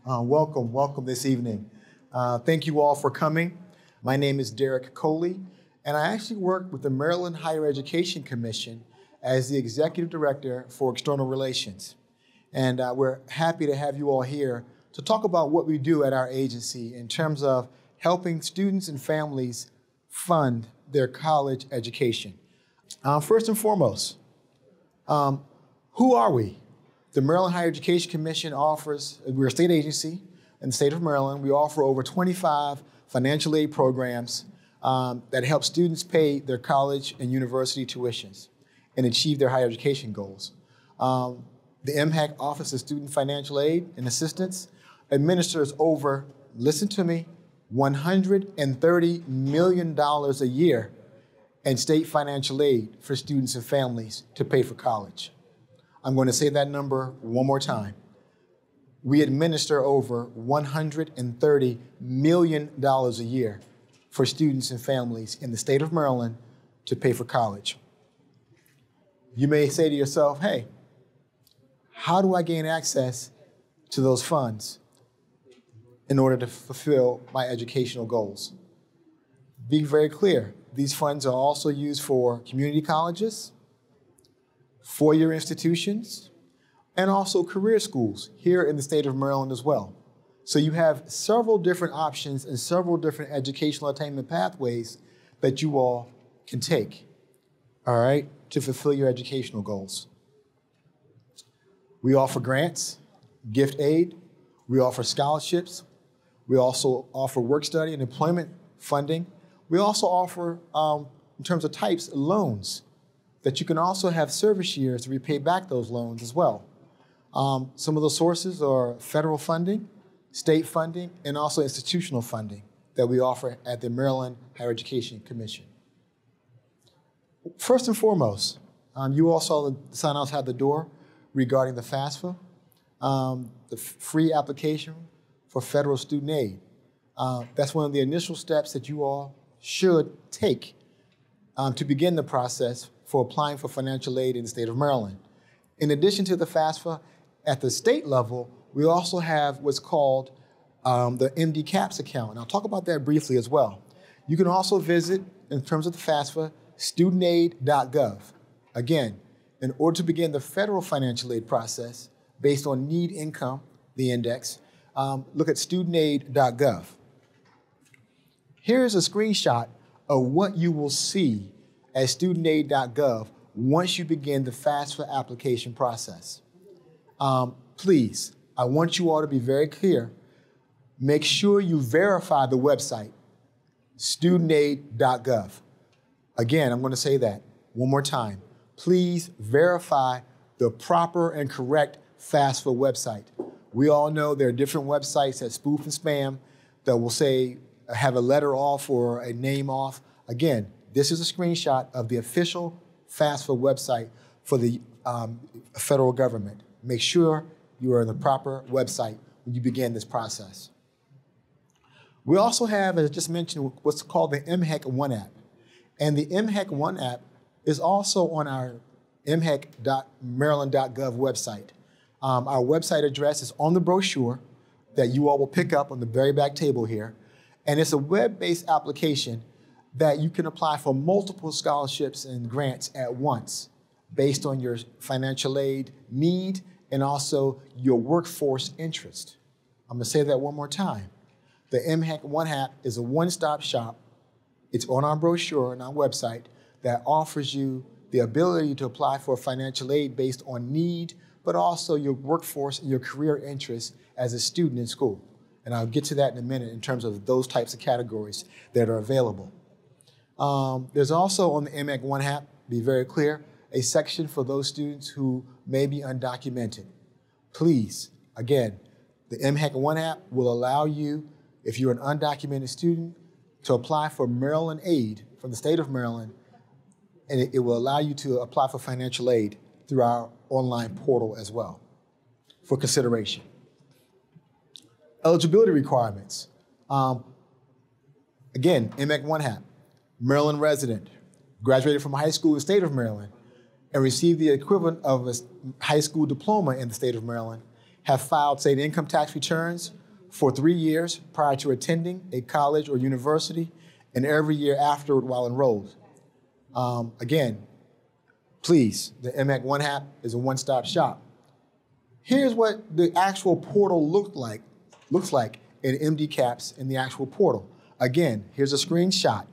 Welcome this evening. Thank you all for coming. My name is Derek Coley, and I actually work with the Maryland Higher Education Commission as the Executive Director for External Relations. And we're happy to have you all here to talk about what we do at our agency in terms of helping students and families fund their college education. First and foremost, who are we? The Maryland Higher Education Commission we're a state agency in the state of Maryland. We offer over 25 financial aid programs that help students pay their college and university tuitions and achieve their higher education goals. The MHEC Office of Student Financial Aid and Assistance administers over, listen to me, $130 million a year in state financial aid for students and families to pay for college. I'm going to say that number one more time. We administer over $130 million a year for students and families in the state of Maryland to pay for college. You may say to yourself, hey, how do I gain access to those funds in order to fulfill my educational goals? Be very clear, these funds are also used for community colleges, four-year institutions, and also career schools here in the state of Maryland as well. So you have several different options and several different educational attainment pathways that you all can take, all right, to fulfill your educational goals. We offer grants, gift aid, we offer scholarships, we also offer work study and employment funding. We also offer, in terms of types, loans that you can also have service years to repay back those loans as well. Some of the sources are federal funding, state funding, and also institutional funding that we offer at the Maryland Higher Education Commission. First and foremost, you all saw the sign outside the door regarding the FAFSA, the free application for federal student aid. That's one of the initial steps that you all should take to begin the process for applying for financial aid in the state of Maryland. In addition to the FAFSA, at the state level, we also have what's called the MD CAPS account, and I'll talk about that briefly as well. You can also visit, in terms of the FAFSA, studentaid.gov. Again, in order to begin the federal financial aid process based on need income, the index, look at studentaid.gov. Here's a screenshot of what you will see at studentaid.gov once you begin the FAFSA application process. Please, I want you all to be very clear. Make sure you verify the website, studentaid.gov. Again, I'm going to say that one more time. Please verify the proper and correct FAFSA website. We all know there are different websites that spoof and spam that will say, have a letter off or a name off. Again, this is a screenshot of the official FAFSA website for the federal government. Make sure you are on the proper website when you begin this process. We also have, as I just mentioned, what's called the MHEC One app. And the MHEC One app is also on our mhec.maryland.gov website. Our website address is on the brochure that you all will pick up on the very back table here. And it's a web-based application that you can apply for multiple scholarships and grants at once based on your financial aid need and also your workforce interest. I'm gonna say that one more time. The MHEC One app is a one-stop shop. It's on our brochure and our website that offers you the ability to apply for financial aid based on need, but also your workforce and your career interests as a student in school. And I'll get to that in a minute in terms of those types of categories that are available. There's also on the MHEC One app, be very clear, a section for those students who may be undocumented. Please, again, the MHEC One app will allow you, if you're an undocumented student, to apply for Maryland aid from the state of Maryland, and it will allow you to apply for financial aid through our online portal as well for consideration. Eligibility requirements. Again, MHEC One app. Maryland resident, graduated from high school in the state of Maryland, and received the equivalent of a high school diploma in the state of Maryland, have filed state income tax returns for 3 years prior to attending a college or university, and every year afterward while enrolled. Again, please, the MHEC One App is a one-stop shop. Here's what the actual portal looks like in MD-CAPS in the actual portal. Again, here's a screenshot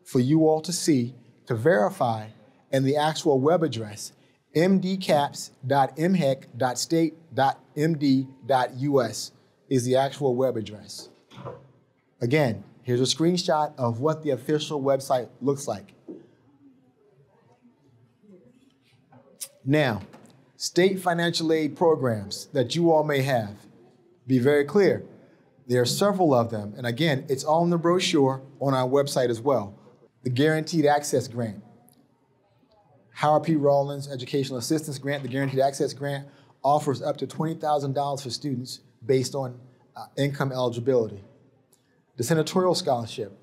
for you all to see, to verify, and the actual web address, mdcaps.mhec.state.md.us is the actual web address. Again, here's a screenshot of what the official website looks like. Now, state financial aid programs that you all may have, be very clear. There are several of them, and again, it's all in the brochure on our website as well. The Guaranteed Access Grant, Howard P. Rawlins Educational Assistance Grant, the Guaranteed Access Grant, offers up to $20,000 for students based on income eligibility. The Senatorial Scholarship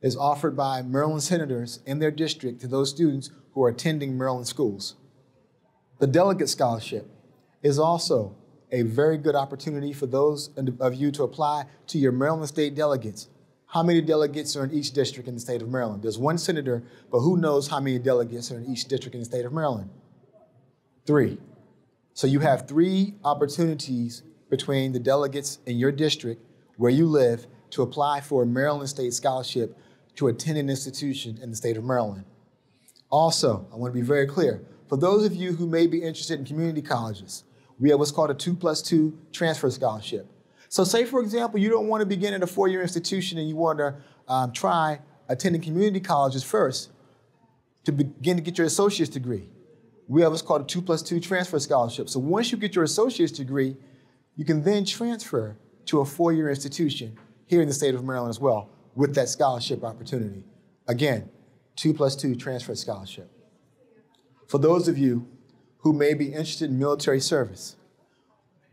is offered by Maryland senators in their district to those students who are attending Maryland schools. The Delegate Scholarship is also a very good opportunity for those of you to apply to your Maryland state delegates. How many delegates are in each district in the state of Maryland? There's one senator, but who knows how many delegates are in each district in the state of Maryland? 3. So you have 3 opportunities between the delegates in your district where you live to apply for a Maryland state scholarship to attend an institution in the state of Maryland. Also, I want to be very clear, for those of you who may be interested in community colleges, we have what's called a 2+2 transfer scholarship. So say, for example, you don't want to begin at a 4-year institution and you want to try attending community colleges first to begin to get your associate's degree. We have what's called a 2+2 transfer scholarship. So once you get your associate's degree, you can then transfer to a 4-year institution here in the state of Maryland as well with that scholarship opportunity. Again, 2+2 transfer scholarship. For those of you who may be interested in military service,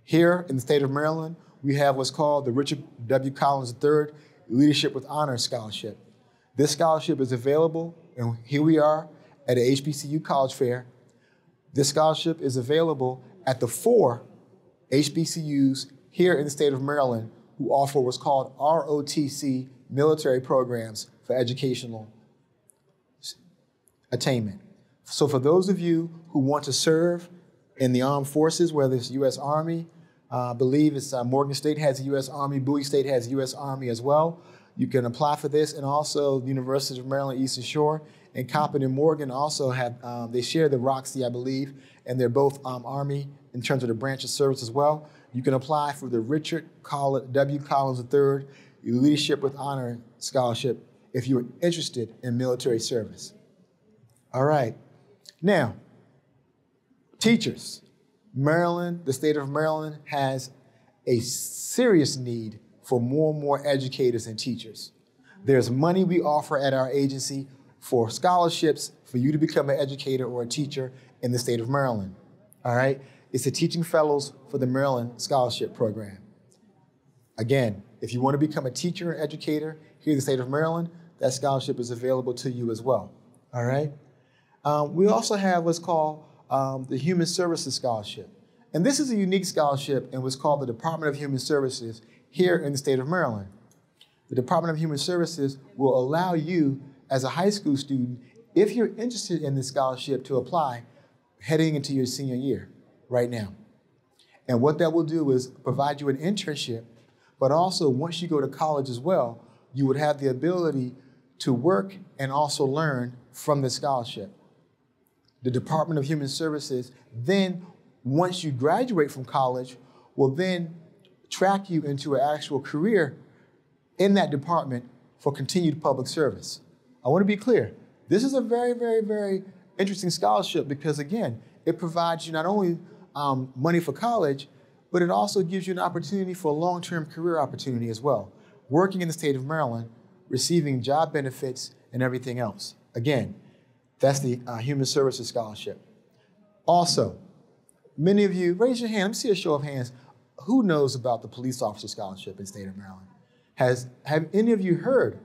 here in the state of Maryland, we have what's called the Richard W. Collins III Leadership with Honor Scholarship. This scholarship is available, and here we are at a HBCU college fair. This scholarship is available at the 4 HBCUs here in the state of Maryland who offer what's called ROTC military programs for educational attainment. So for those of you who want to serve in the armed forces, whether it's U.S. Army, I believe it's Morgan State has a U.S. Army, Bowie State has a U.S. Army as well. You can apply for this, and also the University of Maryland Eastern Shore and Coppin and Morgan also have, they share the ROTC, I believe, and they're both Army in terms of the branch of service as well. You can apply for the Richard W. Collins III Leadership with Honor Scholarship if you're interested in military service. All right. Now, teachers. Maryland, the state of Maryland has a serious need for more and more educators and teachers. There's money we offer at our agency for scholarships for you to become an educator or a teacher in the state of Maryland. All right? It's the Teaching Fellows for the Maryland Scholarship Program. Again, if you want to become a teacher or educator here in the state of Maryland, that scholarship is available to you as well. All right? We also have what's called the Human Services Scholarship. And this is a unique scholarship in what's called the Department of Human Services here in the state of Maryland. The Department of Human Services will allow you as a high school student, if you're interested in this scholarship, to apply heading into your senior year right now. And what that will do is provide you an internship, but also once you go to college as well, you would have the ability to work and also learn from this scholarship. The Department of Human Services then, once you graduate from college, will then track you into an actual career in that department for continued public service. I want to be clear. This is a very, very, very interesting scholarship because, again, it provides you not only money for college, but it also gives you an opportunity for a long-term career opportunity as well, working in the state of Maryland, receiving job benefits and everything else. Again, that's the Human Services Scholarship. Also, many of you, raise your hand, let me see a show of hands. Who knows about the Police Officer Scholarship in the state of Maryland? Have any of you heard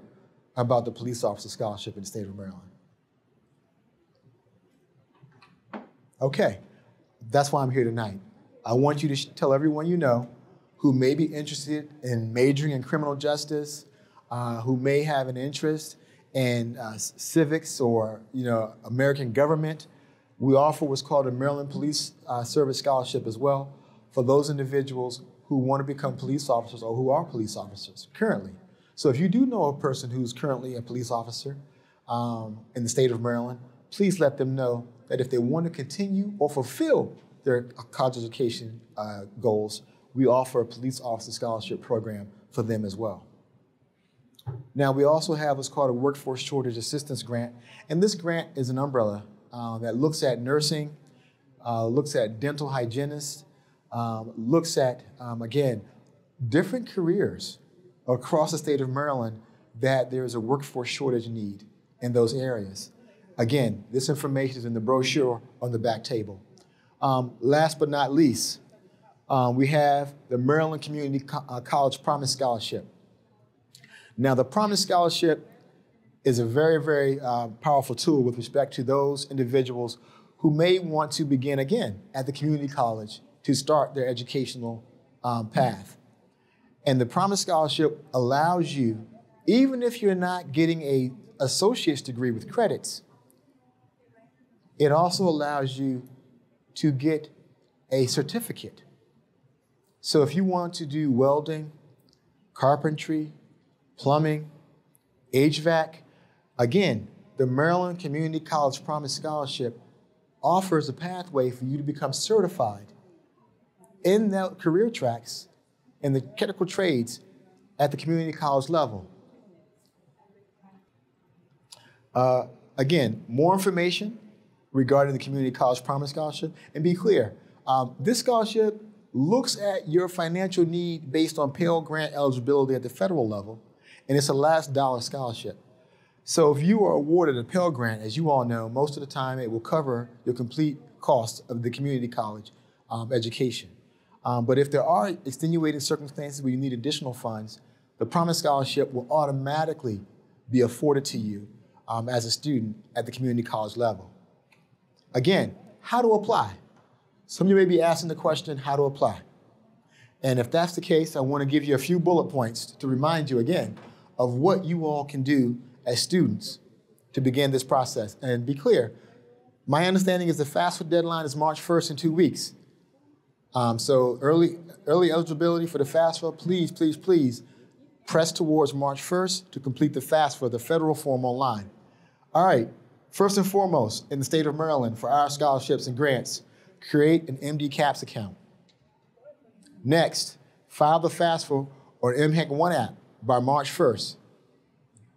about the Police Officer Scholarship in the state of Maryland? Okay, that's why I'm here tonight. I want you to tell everyone you know who may be interested in majoring in criminal justice, who may have an interest in civics or American government. We offer what's called a Maryland Police Service Scholarship as well for those individuals who want to become police officers or who are police officers currently. So if you do know a person who's currently a police officer in the state of Maryland, please let them know that if they want to continue or fulfill their college education goals, we offer a police officer scholarship program for them as well. Now, we also have what's called a Workforce Shortage Assistance Grant, and this grant is an umbrella that looks at nursing, looks at dental hygienists, looks at, again, different careers across the state of Maryland that there's a workforce shortage need in those areas. Again, this information is in the brochure on the back table. Last but not least, we have the Maryland Community College Promise Scholarship. Now, the Promise Scholarship is a very, very powerful tool with respect to those individuals who may want to begin again at the community college to start their educational path. And the Promise Scholarship allows you, even if you're not getting an associate's degree with credits, it also allows you to get a certificate. So if you want to do welding, carpentry, plumbing, HVAC, again, the Maryland Community College Promise Scholarship offers a pathway for you to become certified in the career tracks and the technical trades at the community college level. Again, more information regarding the Community College Promise Scholarship, and be clear, this scholarship looks at your financial need based on Pell Grant eligibility at the federal level, and it's a last dollar scholarship. So if you are awarded a Pell Grant, as you all know, most of the time it will cover your complete cost of the community college education. But if there are extenuating circumstances where you need additional funds, the Promise Scholarship will automatically be afforded to you as a student at the community college level. Again, how to apply? Some of you may be asking the question, how to apply? And if that's the case, I want to give you a few bullet points to remind you again of what you all can do as students to begin this process. And be clear, my understanding is the FAFSA deadline is March 1st in 2 weeks. So early eligibility for the FAFSA, please, please, please press towards March 1st to complete the FAFSA, the federal form online. All right, first and foremost, in the state of Maryland, for our scholarships and grants, create an MD CAPS account. Next, file the FAFSA or MHEC 1 app by March 1st.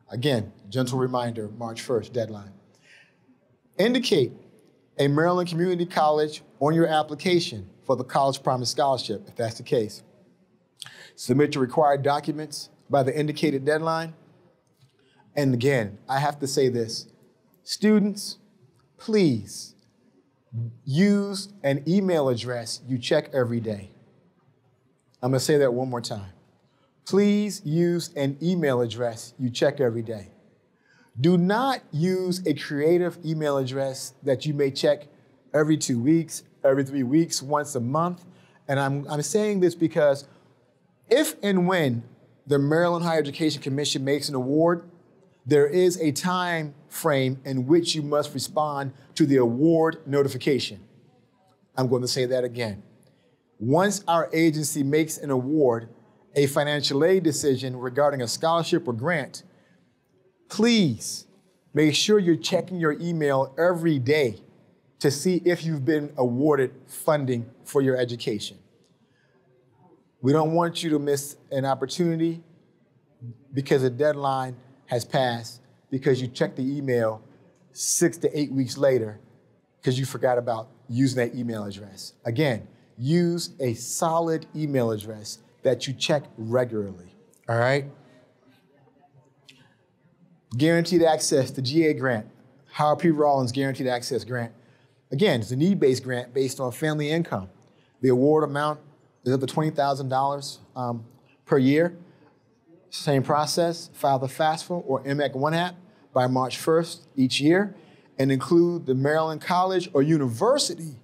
Again, gentle reminder, March 1st deadline. Indicate a Maryland community college on your application for the College Promise Scholarship, if that's the case. Submit your required documents by the indicated deadline. And again, I have to say this, students, please use an email address you check every day. I'm gonna say that one more time. Please use an email address you check every day. Do not use a creative email address that you may check every 2 weeks, every 3 weeks, once a month. And I'm saying this because if and when the Maryland Higher Education Commission makes an award, there is a time frame in which you must respond to the award notification. I'm going to say that again. Once our agency makes an award, a financial aid decision regarding a scholarship or grant, please make sure you're checking your email every day to see if you've been awarded funding for your education. We don't want you to miss an opportunity because a deadline has passed because you checked the email 6 to 8 weeks later because you forgot about using that email address. Again, use a solid email address that you check regularly, all right? Guaranteed access to GA grant, Howard P. Rollins Guaranteed Access Grant. Again, it's a need-based grant based on family income. The award amount is up to $20,000 per year. Same process, file the FAFSA or MHEC 1 app by March 1st each year and include the Maryland college or university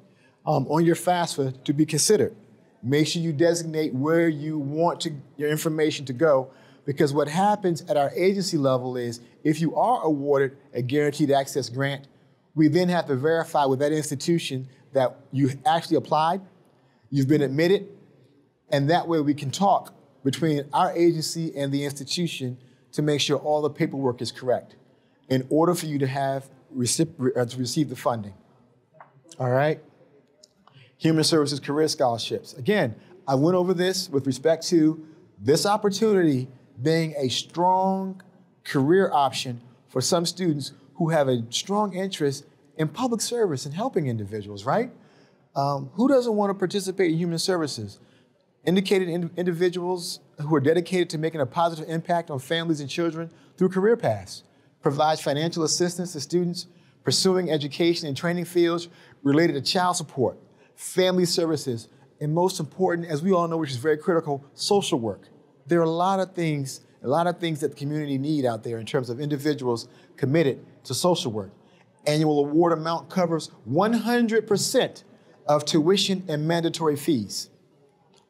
on your FAFSA to be considered. Make sure you designate where you want your information to go, because what happens at our agency level is if you are awarded a guaranteed access grant, we then have to verify with that institution that you actually applied, you've been admitted, and that way we can talk between our agency and the institution to make sure all the paperwork is correct in order for you to receive the funding. All right? Human Services Career Scholarships. Again, I went over this with respect to this opportunity being a strong career option for some students who have a strong interest in public service and helping individuals, right? Who doesn't want to participate in human services? Indicated individuals who are dedicated to making a positive impact on families and children through career paths, provides financial assistance to students pursuing education and training fields related to child support, family services, and most important, as we all know, which is very critical, social work. There are a lot of things that the community need out there in terms of individuals committed to social work. Annual award amount covers 100% of tuition and mandatory fees.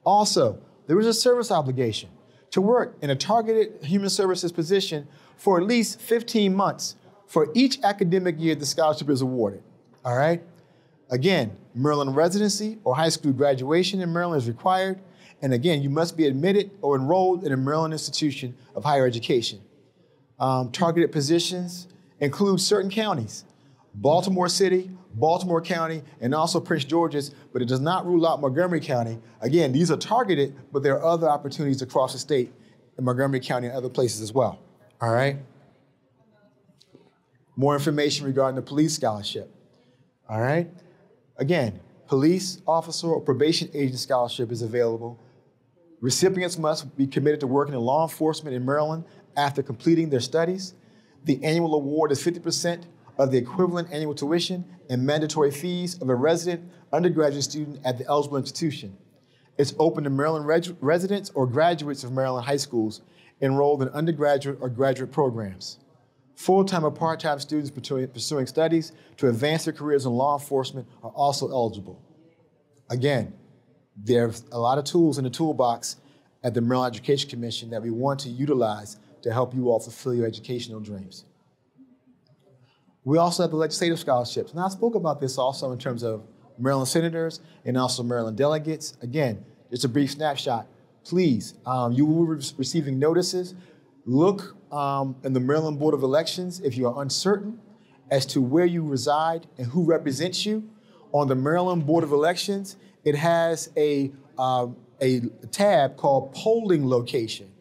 Also, there is a service obligation to work in a targeted human services position for at least 15 months for each academic year the scholarship is awarded, all right? Again, Maryland residency or high school graduation in Maryland is required. And again, you must be admitted or enrolled in a Maryland institution of higher education. Targeted positions include certain counties, Baltimore City, Baltimore County, and also Prince George's, but it does not rule out Montgomery County. Again, these are targeted, but there are other opportunities across the state in Montgomery County and other places as well, all right? More information regarding the police scholarship, all right? Again, police officer or probation agent scholarship is available. Recipients must be committed to working in law enforcement in Maryland after completing their studies. The annual award is 50% of the equivalent annual tuition and mandatory fees of a resident undergraduate student at the eligible institution. It's open to Maryland residents or graduates of Maryland high schools enrolled in undergraduate or graduate programs. Full-time or part-time students pursuing studies to advance their careers in law enforcement are also eligible. Again, there's a lot of tools in the toolbox at the Maryland Education Commission that we want to utilize to help you all fulfill your educational dreams. We also have the legislative scholarships. Now, I spoke about this also in terms of Maryland senators and also Maryland delegates. Again, just a brief snapshot. Please, you will be receiving notices. Look in the Maryland Board of Elections if you are uncertain as to where you reside and who represents you. On the Maryland Board of Elections, it has a tab called polling location.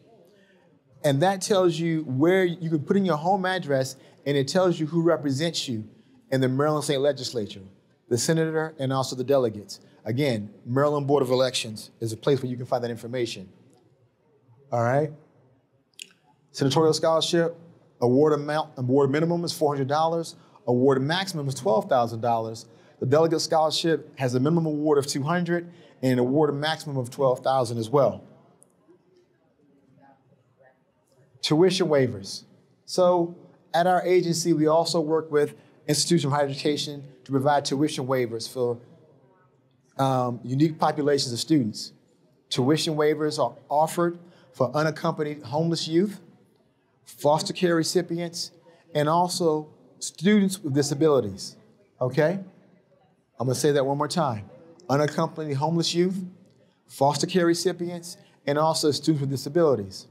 And that tells you where you can put in your home address, and it tells you who represents you in the Maryland State Legislature, the senator and also the delegates. Again, Maryland Board of Elections is a place where you can find that information. All right? Senatorial scholarship, award minimum is $400, award maximum is $12,000. The delegate scholarship has a minimum award of $200 and an award maximum of $12,000 as well. Tuition waivers. So at our agency, we also work with institutions of higher education to provide tuition waivers for unique populations of students. Tuition waivers are offered for unaccompanied homeless youth, foster care recipients, and also students with disabilities, okay? I'm gonna say that one more time. Unaccompanied homeless youth, foster care recipients, and also students with disabilities.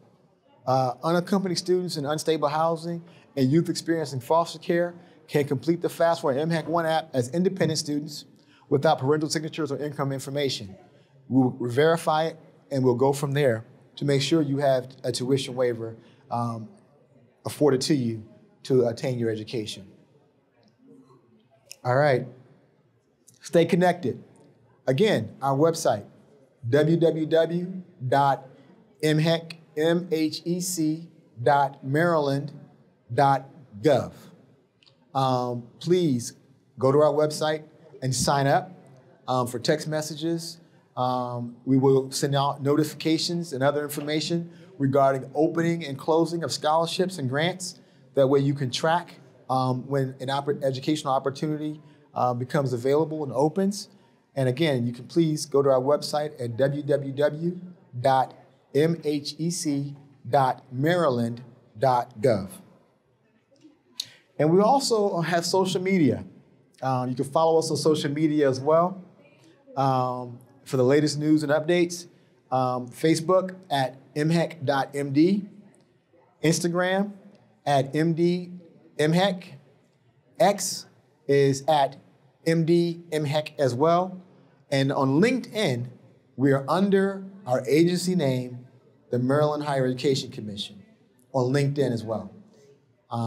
Unaccompanied students in unstable housing and youth experiencing foster care can complete the FAFSA or MHEC 1 app as independent students without parental signatures or income information. We'll verify it and we'll go from there to make sure you have a tuition waiver afforded to you to attain your education. All right, stay connected. Again, our website, www.mhec.maryland.gov. Please go to our website and sign up for text messages. We will send out notifications and other information regarding opening and closing of scholarships and grants. That way you can track when an educational opportunity becomes available and opens. And again, you can please go to our website at www.mhec.maryland.gov. And we also have social media. You can follow us on social media as well for the latest news and updates. Facebook at MHEC.MD, Instagram at MD-MHEC, X is at MD-MHEC as well. And on LinkedIn, we are under our agency name, the Maryland Higher Education Commission, on LinkedIn as well.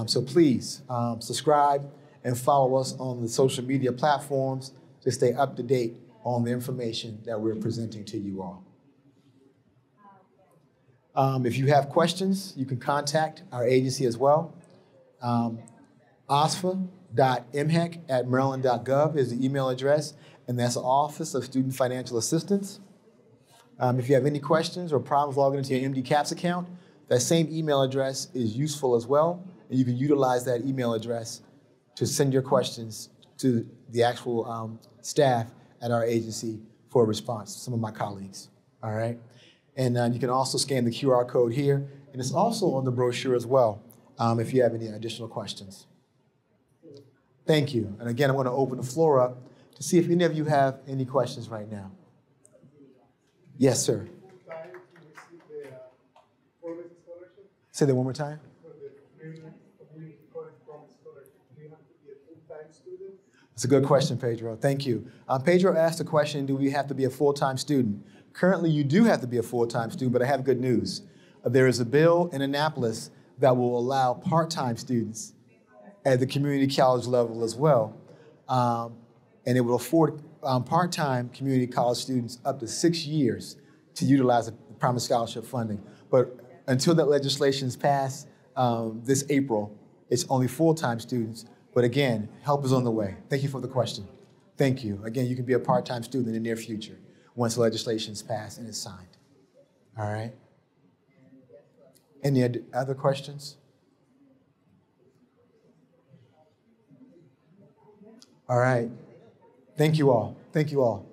So please subscribe and follow us on the social media platforms to stay up to date on the information that we're presenting to you all. If you have questions, you can contact our agency as well. osfa.mhec@maryland.gov is the email address, and that's the Office of Student Financial Assistance. If you have any questions or problems logging into your MD CAPS account, that same email address is useful as well, and you can utilize that email address to send your questions to the actual staff at our agency for a response, some of my colleagues, all right? And you can also scan the QR code here, and it's also on the brochure as well if you have any additional questions. Thank you. And again, I'm going to open the floor up to see if any of you have any questions right now. Yes, sir. Say that one more time. That's a good question, Pedro. Thank you. Pedro asked the question, do we have to be a full-time student? Currently, you do have to be a full-time student, but I have good news. There is a bill in Annapolis that will allow part-time students at the community college level as well. And it will afford part-time community college students up to 6 years to utilize the Promise Scholarship funding. But until that legislation is passed this April, it's only full-time students. But again, help is on the way. Thank you for the question. Thank you. Again, you can be a part-time student in the near future once the legislation is passed and it's signed. All right? Any other questions? All right. Thank you all. Thank you all.